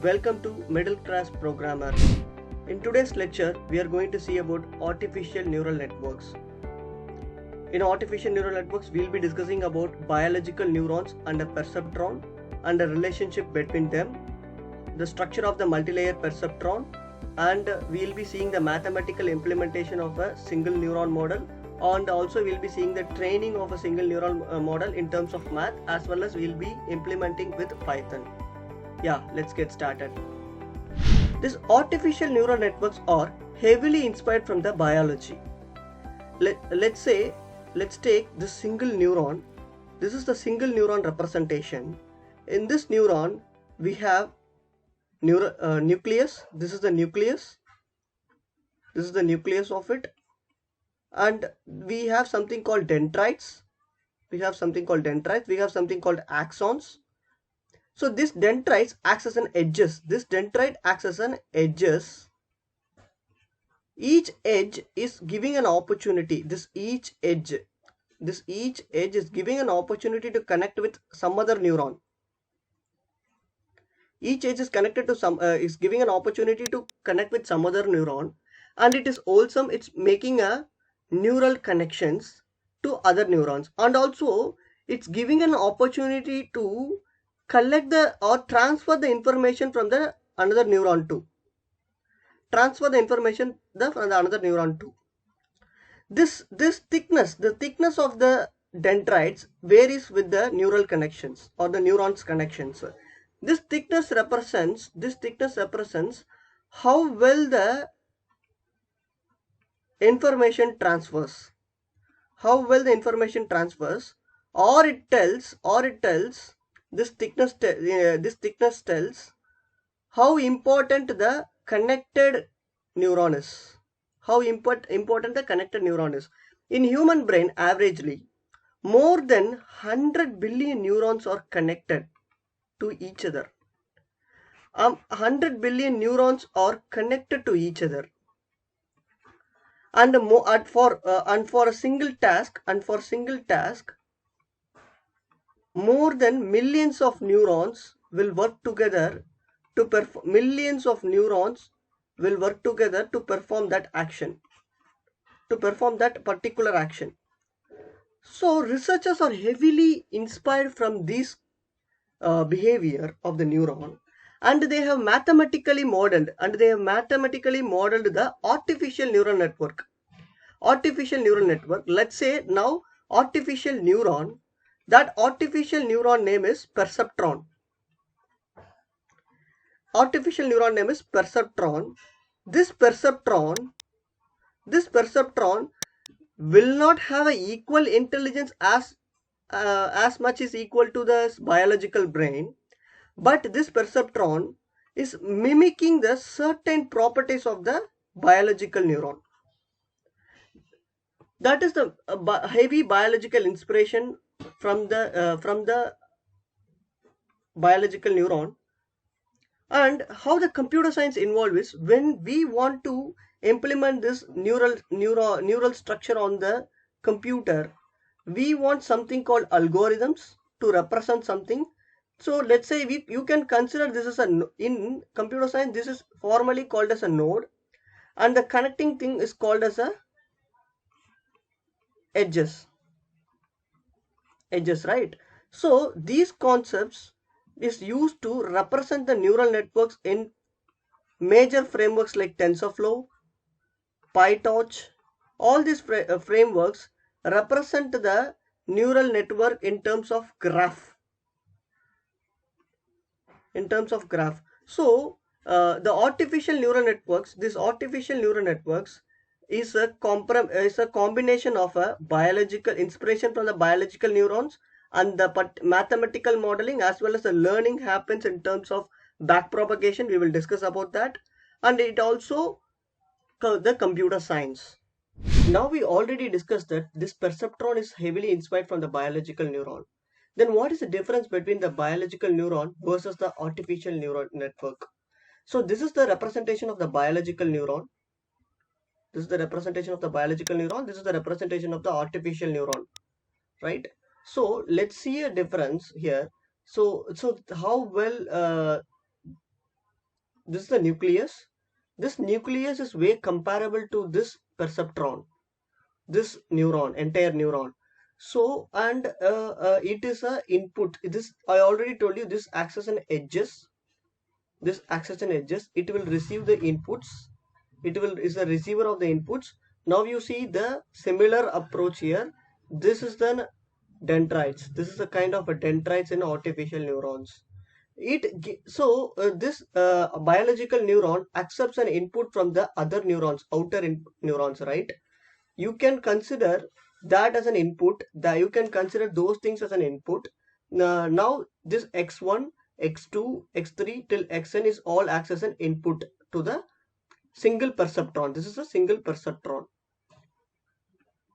Welcome to Middle Class Programmer. In today's lecture, we are going to see about artificial neural networks. In artificial neural networks, we'll be discussing about biological neurons and a perceptron and the relationship between them, the structure of the multilayer perceptron, and we'll be seeing the mathematical implementation of a single neuron model, and also we'll be seeing the training of a single neural model in terms of math, as well as we'll be implementing with Python. Yeah, let's get started. These artificial neural networks are heavily inspired from the biology. Let's take this single neuron. This is the single neuron representation. In this neuron, we have nucleus. This is the nucleus. This is the nucleus of it. And we have something called dendrites. We have something called axons. So this dendrites acts as an edges. This dendrite acts as an edges. Each edge is giving an opportunity. Each edge is giving an opportunity to connect with some other neuron. Each edge is connected to is giving an opportunity to connect with some other neuron, and it is also it's making a neural connections to other neurons, and also it's giving an opportunity to collect or transfer the information from the another neuron to transfer the information from the another neuron to this thickness. The thickness of the dendrites varies with the neural connections or the neurons connections. This thickness represents how well the information transfers, or it tells this thickness tells how important the connected neuron is. In human brain, averagely, more than 100 billion neurons are connected to each other. 100 billion neurons are connected to each other. And for a single task, more than millions of neurons will work together to perform that action, to perform that particular action. So researchers are heavily inspired from this behavior of the neuron, and they have mathematically modeled the artificial neural network. Let's say now artificial neuron. That artificial neuron name is perceptron. This perceptron will not have an equal intelligence as much is equal to the biological brain, but this perceptron is mimicking the certain properties of the biological neuron. That is the heavy biological inspiration from the biological neuron. And how the computer science involved is, when we want to implement this neural structure on the computer, we want something called algorithms to represent something. So let's say you can consider this as in computer science, this is formally called as a node, and the connecting thing is called as a edges, right? So these concepts is used to represent the neural networks in major frameworks like TensorFlow, PyTorch. All these frameworks represent the neural network in terms of graph. So the artificial neural networks, is a combination of a biological inspiration from the biological neurons and the mathematical modeling, as well as the learning happens in terms of backpropagation. We will discuss about that. And it also the computer science. Now we already discussed that this perceptron is heavily inspired from the biological neuron. Then what is the difference between the biological neuron versus the artificial neural network? So this is the representation of the biological neuron. This is the representation of the biological neuron. This is the representation of the artificial neuron, right? So let's see a difference here. So how well This is the nucleus. This nucleus is way comparable to this perceptron, this neuron, entire neuron. So, and it is a input. This I already told you. This acts as an edges. This acts as an edges. It will receive the inputs. It will is a receiver of the inputs. Now you see the similar approach here. This is the dendrites. This is a kind of a dendrites in artificial neurons. This biological neuron accepts an input from the other neurons, neurons, right? You can consider that as an input. That you can consider those things as an input. Now this x1, x2, x3 till xn is all acts as an input to the single perceptron. This is a single perceptron.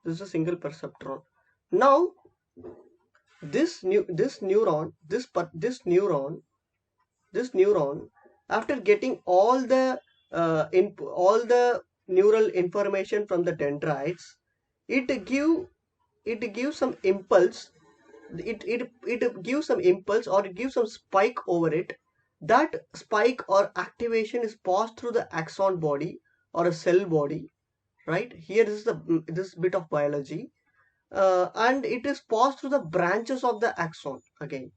This is a single perceptron. Now this neuron, this neuron, after getting all the neural information from the dendrites, it gives some impulse. It gives some impulse, or it gives some spike over it. That spike or activation is passed through the axon body or a cell body, right? Here is this bit of biology, and it is passed through the branches of the axon again,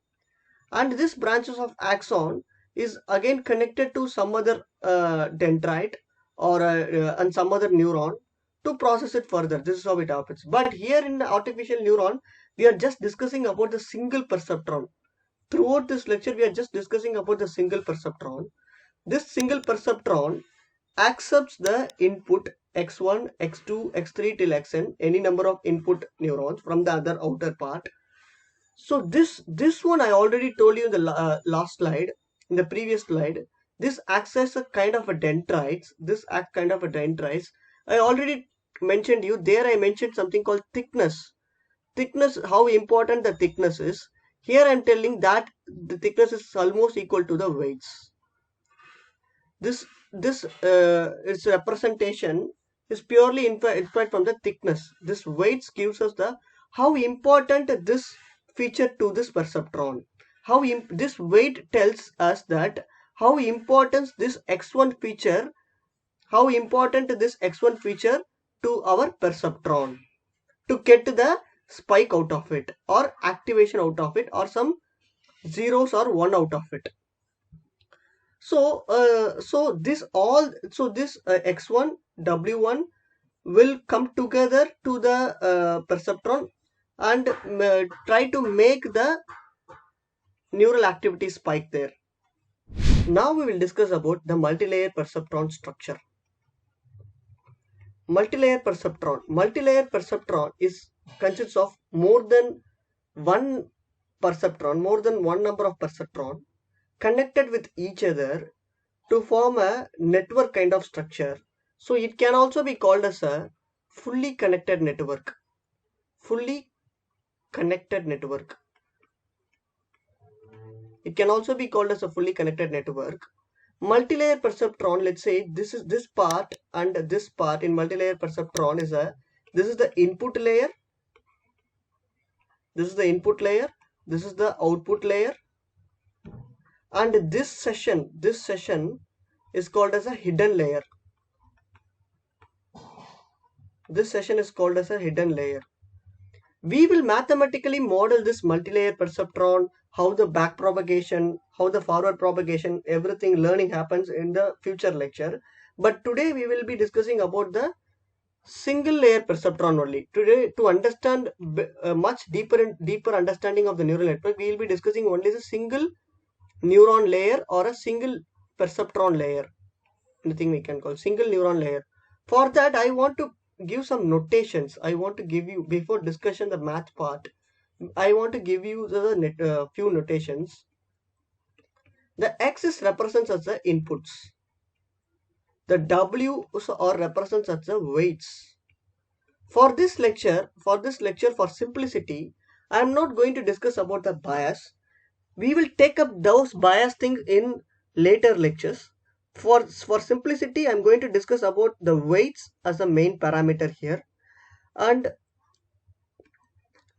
and this branches of axon is again connected to some other dendrite or and some other neuron to process it further. This is how it happens. But here in the artificial neuron, we are just discussing about the single perceptron. Throughout this lecture, we are just discussing about the single perceptron. This single perceptron accepts the input x1, x2, x3 till xn, any number of input neurons from the other outer part. So this one I already told you in the last slide, in the previous slide. This acts as a kind of a dendrites. This act kind of a dendrites. I already mentioned you there. I mentioned something called thickness. Thickness, how important the thickness is. Here I am telling that the thickness is almost equal to the weights. This its representation is purely inferred from the thickness. This weights gives us the how important this feature to this perceptron. This weight tells us that how important this x1 feature, how important this x1 feature to our perceptron to get the spike out of it, or activation out of it, or some zeros or one out of it. So this x1, w1 will come together to the perceptron and try to make the neural activity spike there. Now we will discuss about the multilayer perceptron structure. Multilayer perceptron consists of more than one number of perceptron connected with each other to form a network kind of structure. So it can also be called as a fully connected network. Fully connected network. It can also be called as a fully connected network. Multilayer perceptron, let's say this is this part and this part in multilayer perceptron this is the input layer. This is the input layer. This is the output layer. And this session is called as a hidden layer. This session is called as a hidden layer. We will mathematically model this multilayer perceptron, how the back propagation, how the forward propagation, everything learning happens in the future lecture. But today we will be discussing about the single layer perceptron only. Today, to understand much deeper understanding of the neural network, we will be discussing only the single neuron layer or a single perceptron layer. Anything we can call single neuron layer. For that, I want to give some notations. I want to give you, before discussion the math part, I want to give you the few notations. The axis represents as the inputs. The W represents as the weights. For this lecture, for simplicity, I am not going to discuss about the bias. We will take up those bias things in later lectures. For simplicity, I am going to discuss about the weights as the main parameter here, and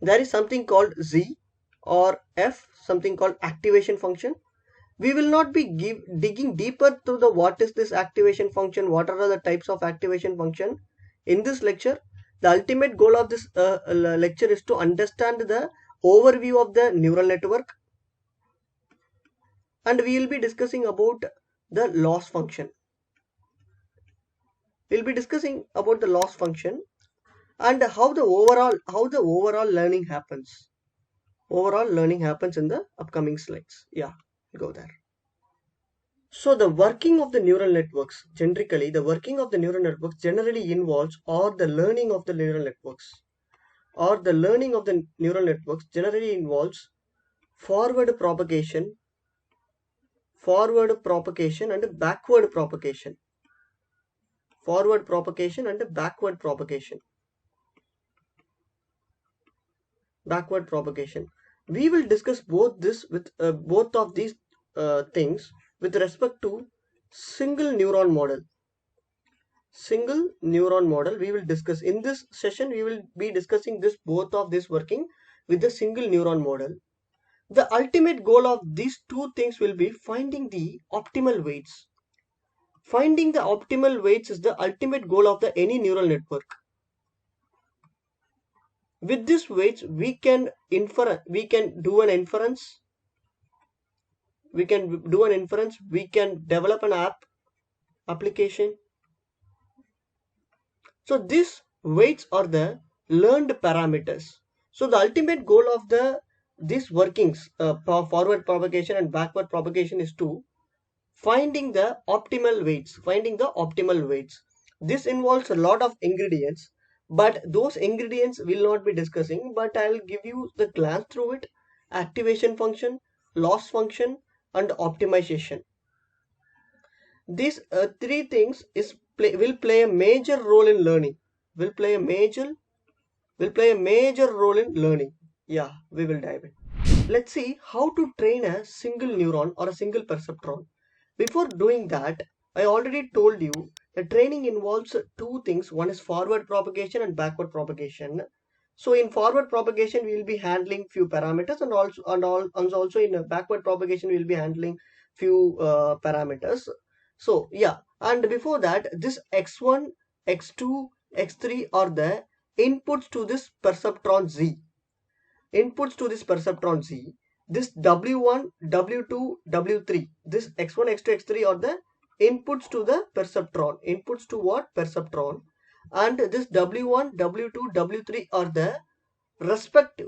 there is something called Z or F, something called activation function. We will not be digging deeper to the what is this activation function, what are the types of activation function. In this lecture, the ultimate goal of this lecture is to understand the overview of the neural network, and we will be discussing about the loss function. We'll be discussing about the loss function and how the overall learning happens. Overall learning happens in the upcoming slides. Yeah, go there. So the working of the neural networks, generally the working of the neural networks generally involves, or the learning of the neural networks, generally involves forward propagation and backward propagation. Forward propagation and backward propagation. Backward propagation. We will discuss both of these things with respect to single neuron model. Single neuron model we will discuss in this session. We will be discussing both of this working with the single neuron model. The ultimate goal of these two things will be finding the optimal weights. Finding the optimal weights is the ultimate goal of any neural network. With these weights, we can do an inference. We can develop an application. So these weights are the learned parameters. So the ultimate goal of these workings, forward propagation and backward propagation, is to finding the optimal weights. This involves a lot of ingredients, but those ingredients will not be discussing, but I'll give you the glance through it: activation function, loss function, and optimization. These three things will play a major role in learning. Will play a major role in learning. Yeah, we will dive in. Let's see how to train a single neuron or a single perceptron. Before doing that, I already told you the training involves two things. One is forward propagation and backward propagation. So in forward propagation, we will be handling few parameters, and also in backward propagation, we will be handling few parameters. So yeah, and before that, this x1, x2, x3 are the inputs to this perceptron Z. This W1, W2, W3, this x1, x2, x3 are the inputs to the perceptron. Inputs to what? Perceptron. And this W1, W2, W3 are the respective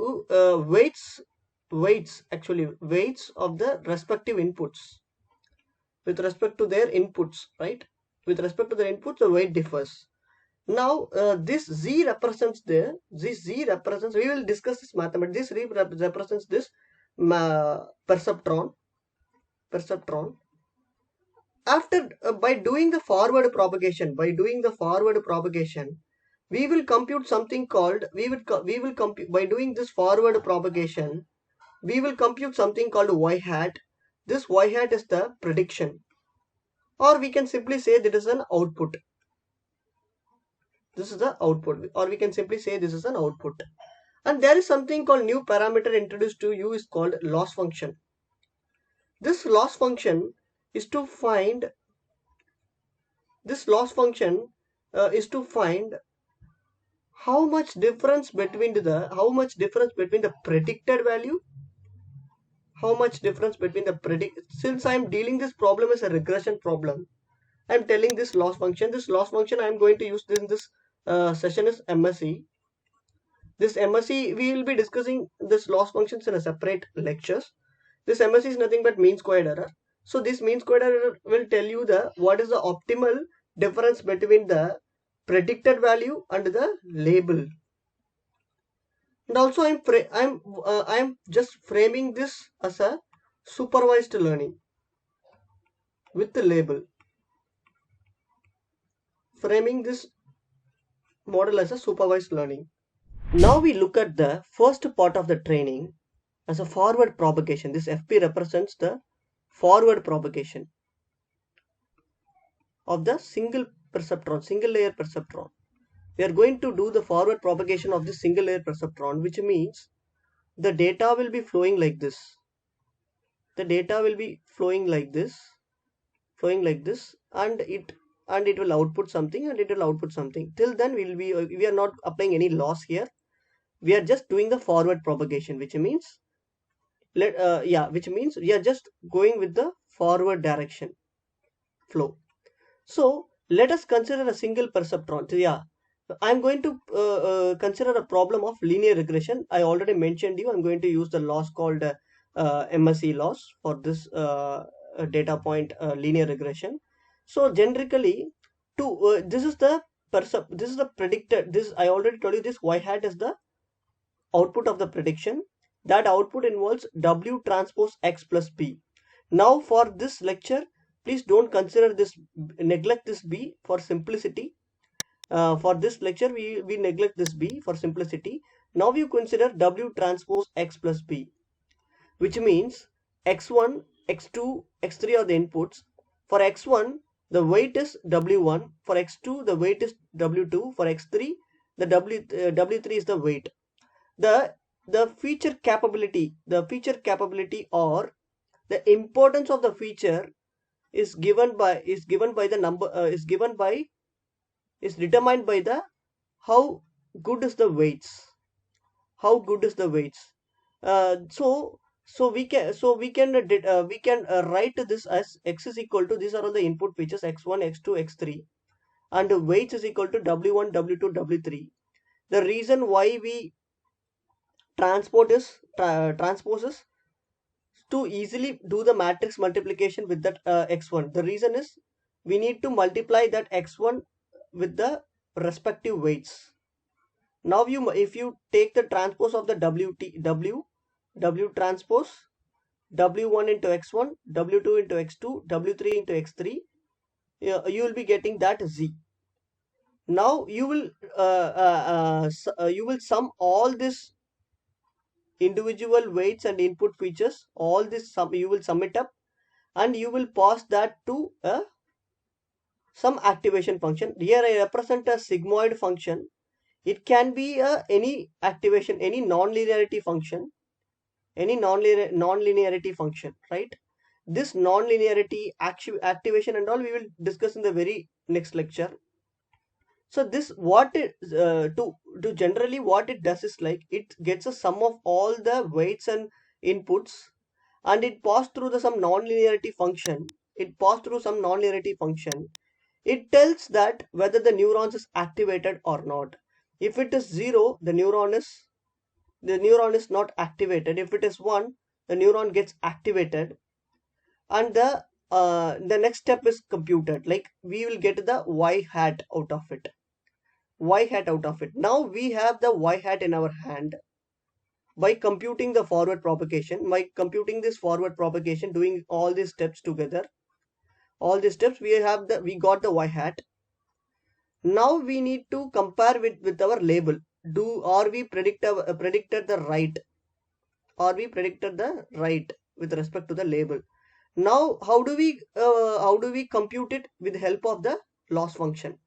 weights of the respective inputs. With respect to their inputs, right? With respect to their inputs, the weight differs. Now this Z represents we will discuss this mathematics. This represents this perceptron. After by doing the forward propagation, we will compute something called by doing this forward propagation, we will compute something called y hat. This y hat is the prediction, or we can simply say that is an output. This is the output, or we can simply say this is an output. And there is something called new parameter introduced to you, is called loss function. This loss function is to find how much difference between the predicted value, since I am dealing this problem as a regression problem, I am telling this loss function. I am going to use this in this session is MSE. This MSE, we will be discussing this loss functions in a separate lectures. This MSE is nothing but mean squared error. So this mean squared error will tell you what is the optimal difference between the predicted value and the label. And also I am just framing this as a supervised learning with the label. Framing this model as a supervised learning. Now we look at the first part of the training as a forward propagation. This FP represents the forward propagation of the single layer perceptron. We are going to do the forward propagation of the single layer perceptron, which means the data will be flowing like this. the data will be flowing like this, and it will output something, and it will output something. Till then we are not applying any loss here. We are just doing the forward propagation, which means which means we are just going with the forward direction flow. So let us consider a single perceptron. So yeah, I'm going to consider a problem of linear regression. I already mentioned you. I'm going to use the loss called MSE loss for this data point linear regression. So generically, this is the predicted. This I already told you. This y hat is the output of the prediction. That output involves W transpose X plus B. Now for this lecture, please don't consider this, neglect this B for simplicity. For this lecture, we neglect this B for simplicity. Now you consider W transpose X plus B, which means X1, X2, X3 are the inputs. For X1, the weight is W1. For X2, the weight is W2. For X3, the W3 is the weight. The feature capability, or the importance of the feature is determined by the how good is the weights. So we can write this as X is equal to, these are all the input features, X1, X2, X3, and weights is equal to W1, W2, W3. The reason why we transposes to easily do the matrix multiplication with that x1. The reason is we need to multiply that x1 with the respective weights. Now if you take the transpose of the w transpose w1 into x1, w2 into x2, w3 into x3, you will be getting that z. Now you will sum all this individual weights and input features, all this you will sum it up, and you will pass that to some activation function. Here I represent a sigmoid function. It can be any activation, any non-linearity function, right? This non-linearity activation and all we will discuss in the very next lecture. So this what it to generally what it does is like it gets a sum of all the weights and inputs, and it passed through the some non-linearity function. It tells that whether the neurons is activated or not. If it is 0, the neuron is not activated. If it is 1, the neuron gets activated, and the next step is computed. Like we will get the y hat out of it. Now we have the y hat in our hand. By computing this forward propagation, doing all these steps together, we got the y hat. Now we need to compare with our label. Are we predicted the right? With respect to the label? Now how do we compute it? With the help of the loss function.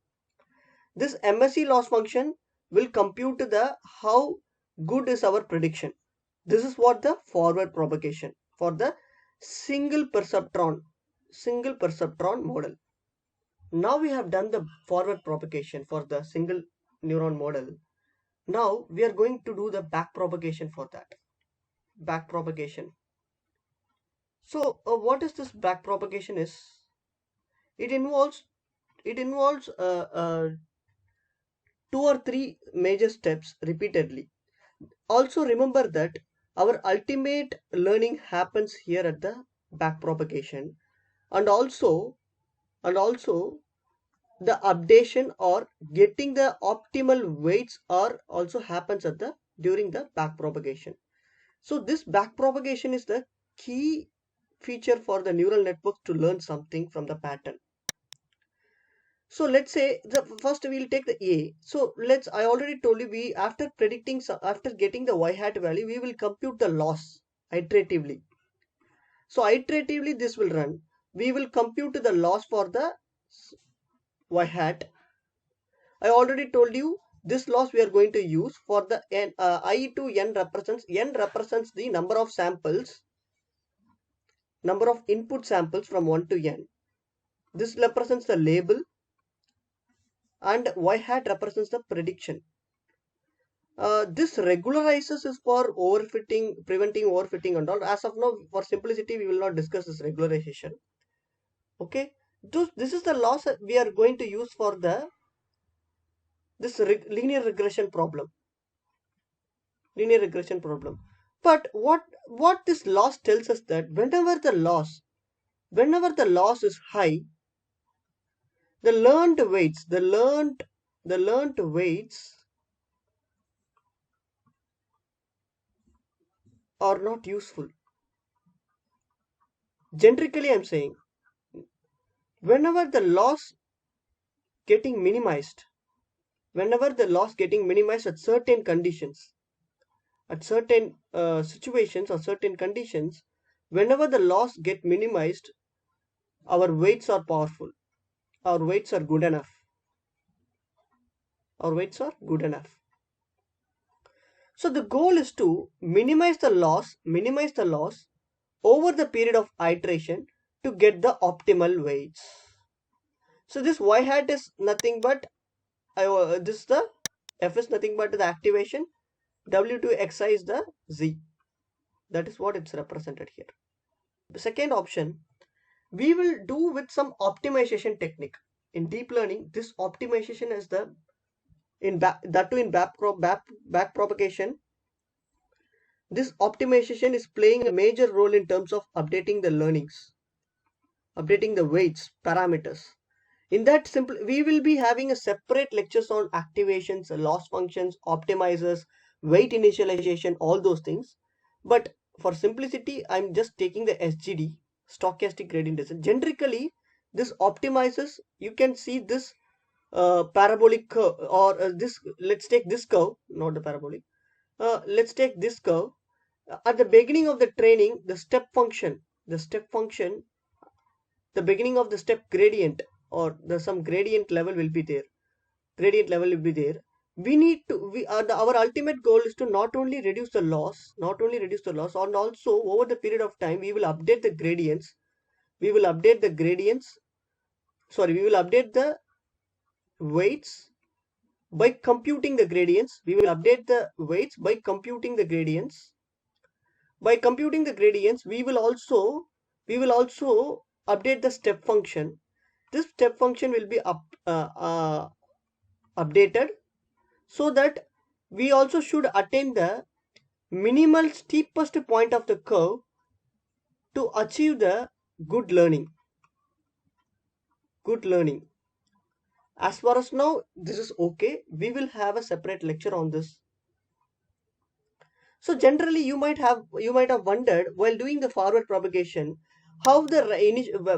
This MSE loss function will compute the how good is our prediction. This is what the forward propagation for the single perceptron model. Now we have done the forward propagation for the single neuron model. Now we are going to do the back propagation for that. So what is this back propagation is? It involves 2 or 3 major steps repeatedly. Also remember that our ultimate learning happens here at the back propagation, and also the updation or getting the optimal weights are also happens at the during the back propagation. So this back propagation is the key feature for the neural network to learn something from the pattern. So let's say first we'll take the A. So I already told you after getting the y hat value, we will compute the loss iteratively. So iteratively this will run. We will compute the loss for the y hat. I already told you this loss we are going to use for the I to n represents the number of samples number of input samples from 1 to n. This represents the label and y hat represents the prediction. This regularizes is for overfitting, preventing overfitting and all. As of now, for simplicity, we will not discuss this regularization. Okay, this is the loss we are going to use for this linear regression problem. Linear regression problem. But what this loss tells us that whenever the loss is high, the learned weights are not useful. Generically, I'm saying whenever the loss getting minimized at certain conditions, at certain situations or certain conditions, whenever the loss get minimized, our weights are powerful, our weights are good enough, so the goal is to minimize the loss over the period of iteration to get the optimal weights. So this y hat is nothing but this the f is nothing but the activation, w2xi is the z. That is what it's represented here. The second option we will do with some optimization technique. In deep learning, this optimization is the back propagation. This optimization is playing a major role in terms of updating the learnings, updating the weights parameters. In that simple, we will be having a separate lectures on activations, loss functions, optimizers, weight initialization, all those things. But for simplicity, I'm just taking the SGD, stochastic gradient descent. Generically, this optimizes. You can see this parabolic curve, or this. Let's take this curve, not the parabolic. Let's take this curve. At the beginning of the training, the beginning of the step gradient, or some gradient level will be there. We need to, our ultimate goal is to not only reduce the loss, and also over the period of time, we will update the gradients. We will update the weights by computing the gradients. We will update the weights by computing the gradients. By computing the gradients, we will also update the step function. This step function will be updated, so that we also should attain the minimal steepest point of the curve to achieve the good learning. As far as now, this is okay. We will have a separate lecture on this. So generally, you might have wondered while doing the forward propagation how the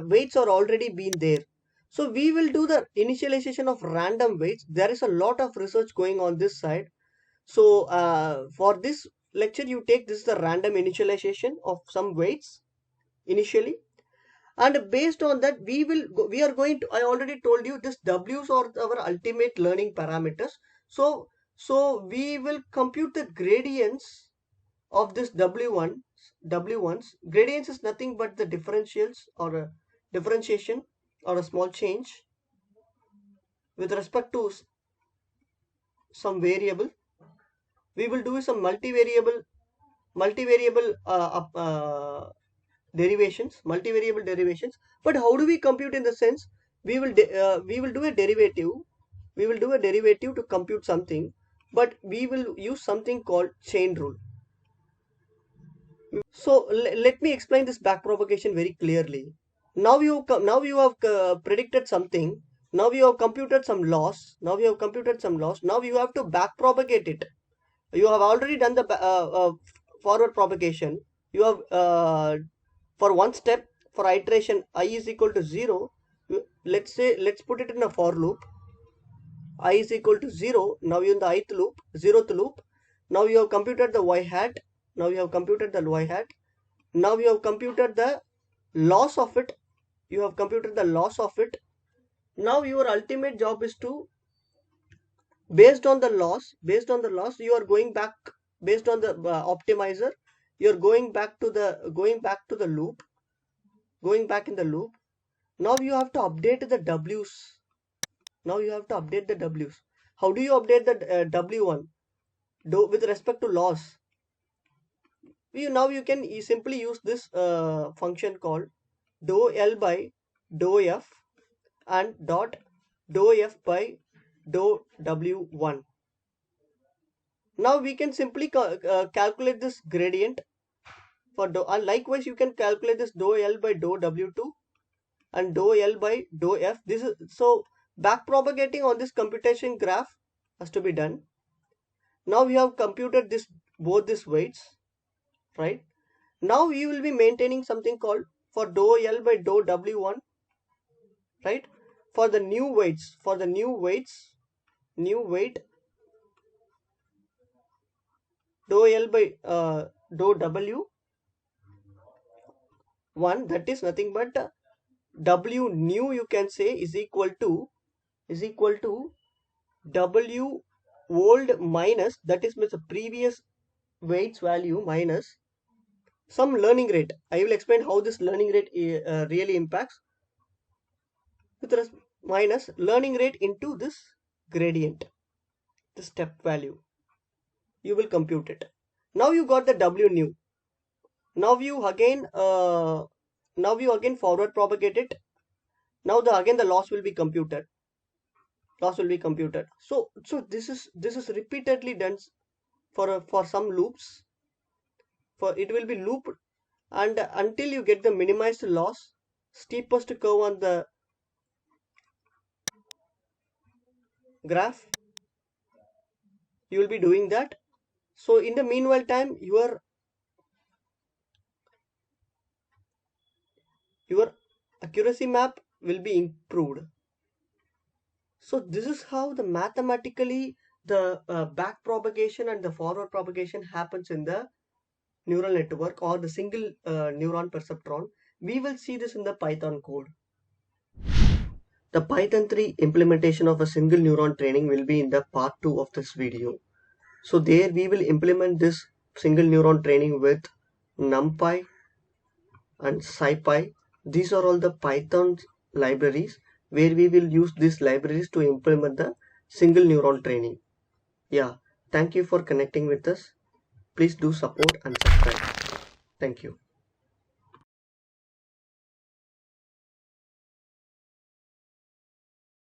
weights are already been there. So we will do the initialization of random weights. There is a lot of research going on this side. So for this lecture, you take this the random initialization of some weights initially, and based on that we are going to, I already told you, this w's are our ultimate learning parameters. So we will compute the gradients of this w1s. Gradients is nothing but the differentials, or a differentiation, or a small change with respect to some variable. We will do some multivariable derivations. But how do we compute? In the sense, we will do a derivative. To compute something, but we will use something called chain rule. So let me explain this backpropagation very clearly. Now you have predicted something. Now you have computed some loss. Now you have to backpropagate it. You have already done the forward propagation. You have for one step, for iteration I is equal to 0. Let's put it in a for loop. I is equal to 0. Now you in the zeroth loop. Now you have computed the y hat. Now you have computed the loss of it. Now your ultimate job is to, based on the loss, you are going back, based on the optimizer, you are going back to the loop. going back in the loop. Now you have to update the W's. Now you have to update the W's. How do you update the W1? With respect to loss. Now you can simply use this function called dou by dou f and dot dou f by dou W1. Now we can simply calculate this gradient for dou, and likewise you can calculate this dou L by dou W2 and dou L by dou F. This is so back propagating on this computation graph has to be done. Now we have computed this both these weights, right? Now we will be maintaining something called for dou L by dou W1, right? For the new weights, new weight dou L by dou W1, that is nothing but W new, you can say, is equal to W old minus, that is means the previous weights value minus some learning rate. I will explain how this learning rate really impacts. With minus learning rate into this gradient, the step value. You will compute it. Now you got the W new. Now you again forward propagate it. Now again the loss will be computed. So this is repeatedly done for some loops. For it will be looped, and until you get the minimized loss, steepest curve on the graph, you will be doing that. So in the meanwhile time, your accuracy map will be improved. So this is how the mathematically the back propagation and the forward propagation happens in the neural network or the single neuron perceptron. We will see this in the Python code. The Python 3 implementation of a single neuron training will be in the part 2 of this video. So there we will implement this single neuron training with NumPy and SciPy. These are all the Python libraries where we will use these libraries to implement the single neuron training. Yeah, thank you for connecting with us. Please do support and subscribe. Thank you.